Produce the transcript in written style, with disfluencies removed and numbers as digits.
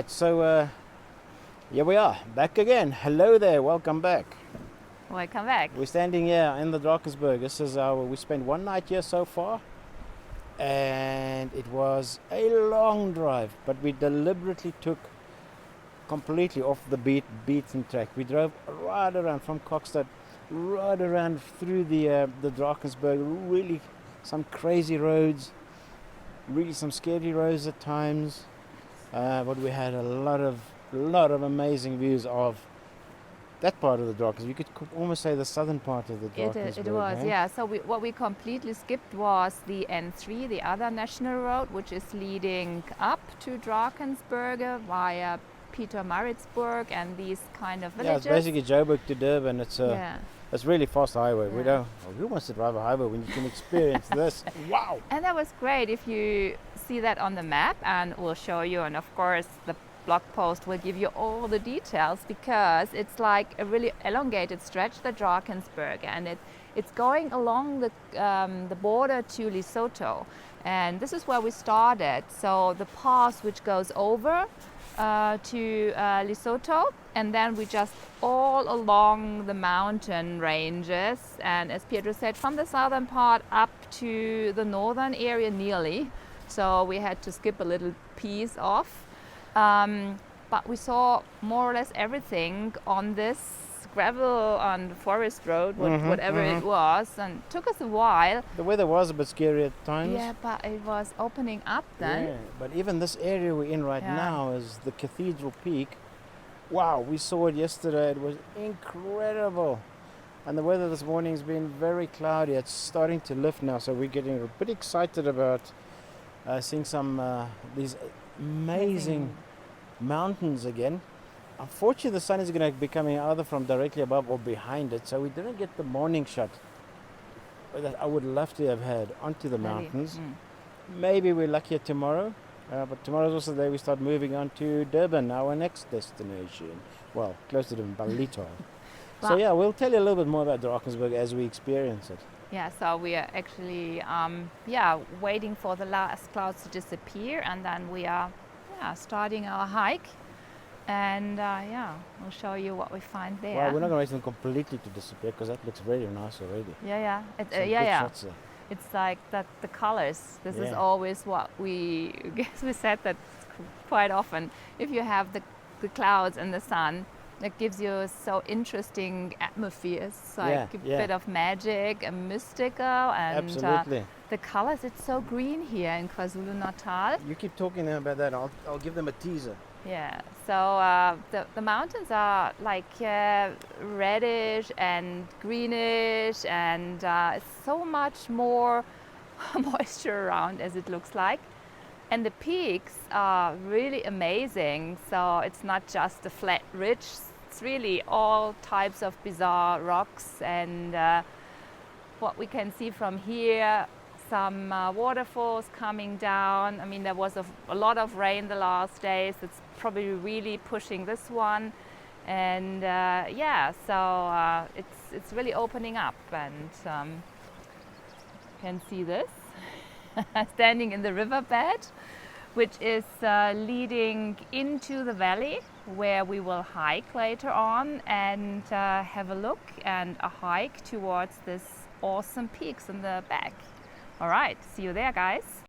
right, so here we are, back again. Hello there, welcome back. Welcome back. We're standing here in the Drankensberg. We spent one night here so far, and it was a long drive, but we deliberately took completely off the beaten track. We drove right around from Kokstad, right around through the Drankensberg. Really, some crazy roads, really some scary roads at times. But we had a lot of amazing views of that part of the Drankensberg. You could almost say the southern part of the Drankensberg. It was, yeah. So what we completely skipped was the N3, the other national road, which is leading up to Drankensberg via Pietermaritzburg and these kind of villages. Yeah, it's basically Joburg to Durban. It's really fast highway. Yeah. Who wants to drive a highway when you can experience this? Wow! And that was great if you see that on the map, and we'll show you. And of course, the blog post will give you all the details, because it's like a really elongated stretch, the Drankensberg, and it's going along the border to Lesotho. And this is where we started. So the pass which goes over to Lesotho, and then we just all along the mountain ranges, and as Pietro said, from the southern part up to the northern area nearly. So we had to skip a little piece off, but we saw more or less everything on this gravel on forest road, whatever it was, and it took us a while. The weather was a bit scary at times. Yeah, but it was opening up then. Yeah, but even this area we're in right now is the Cathedral Peak. Wow, we saw it yesterday. It was incredible. And the weather this morning has been very cloudy. It's starting to lift now, so we're getting a bit excited about seeing some these amazing mountains again. Unfortunately, the sun is going to be coming either from directly above or behind it, so we didn't get the morning shot that I would love to have had onto the mountains. Maybe we're luckier tomorrow, but tomorrow's also the day we start moving on to Durban, our next destination. Well, close to Durban, Ballito. So yeah, we'll tell you a little bit more about Drankensberg as we experience it. Yeah, so we are actually waiting for the last clouds to disappear, and then we are starting our hike. And we'll show you what we find there. Well, we're not going to wait them completely to disappear, because that looks very nice already. It's like that, the colors. This is always what we said that quite often. If you have the clouds and the sun, it gives you so interesting atmospheres. It's like a bit of magic and mystical, and absolutely. The colors. It's so green here in KwaZulu-Natal. You keep talking about that. I'll give them a teaser. Yeah, so the mountains are like reddish and greenish, and it's so much more moisture around, as it looks like. And the peaks are really amazing. So it's not just a flat ridge, it's really all types of bizarre rocks. And what we can see from here, some waterfalls coming down. I mean, there was a lot of rain the last days. It's probably really pushing this one. And so it's really opening up. And you can see this standing in the riverbed, which is leading into the valley, where we will hike later on and have a look and a hike towards this awesome peaks in the back. All right, see you there, guys.